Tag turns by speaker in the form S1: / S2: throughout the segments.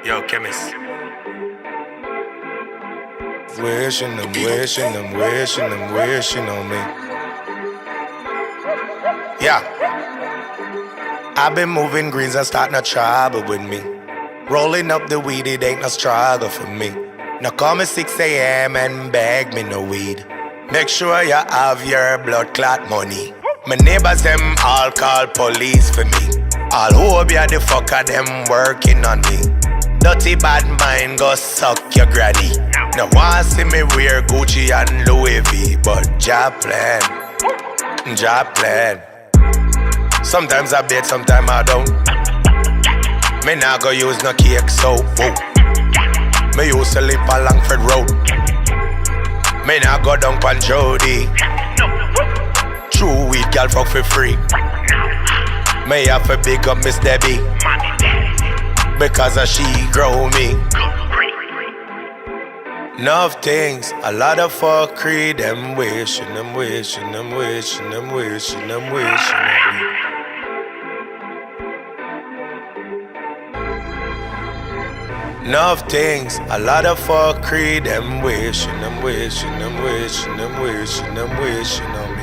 S1: Yo, chemist.
S2: Wishing them, wishing them, wishing them, wishing on me. Yeah. I've been moving greens and starting a trouble with me. Rolling up the weed, it ain't no struggle for me. Now call me 6 a.m. and beg me no weed. Make sure you have your blood clot money. My neighbors them all call police for me. All hope ya the fucker them working on me. Dirty bad mind go suck your granny. Now wanna see me wear Gucci and Louis V, but job plan. Sometimes I bet, sometimes I don't. Me nah go use no cake soap. Whoa. Me used to live on Langford Road. Me nah go down pan Jody. True weed girl fuck for free. Me have to big up Miss Debbie, because of she grow me. Enough things, a lot of fuckery. Them wishing, them wishing, them wishing, them wishing, them wishing on me. Enough things, a lot of fuckery. Them wishing, them wishing, them wishing, them wishing, them wishing on me.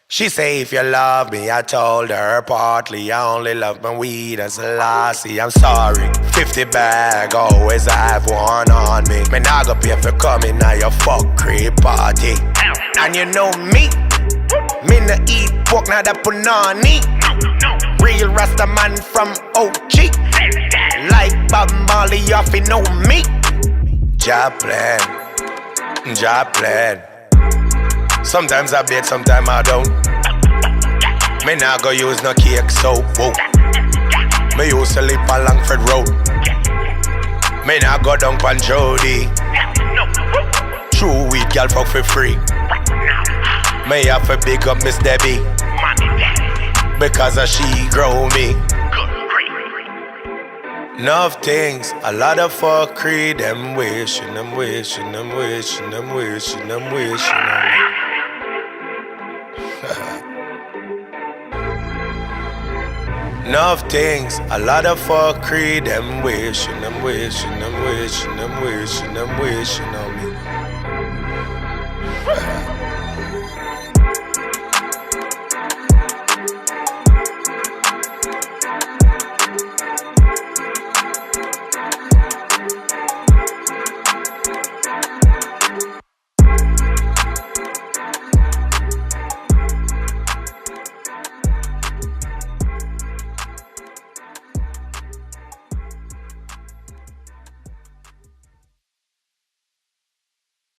S2: She say if you love me, I told her partly I only love my weed as a lassie. I'm sorry, 50 bag, always have one on me. Me nah go pay for coming now your fuckery party. And you know me no eat pork, now that punani. Real Rasta man from OG. Like Bob Marley, you fi know me. Job plan. Sometimes I bet, sometimes I don't. Me nah go use no cake soap. Whoa. Me used to live on Langford Road. Me nah go down pan Jody. True weed girl fuck for free. Me have to big up Miss Debbie, because of she grow me. Enough things, a lot of fuckery. Them wishing, them wishing, them wishing, them wishing, them wishing on me. Enough things, a lot of fuckery. Them wishing, them wishing, them wishing, them wishing, them wishing on me.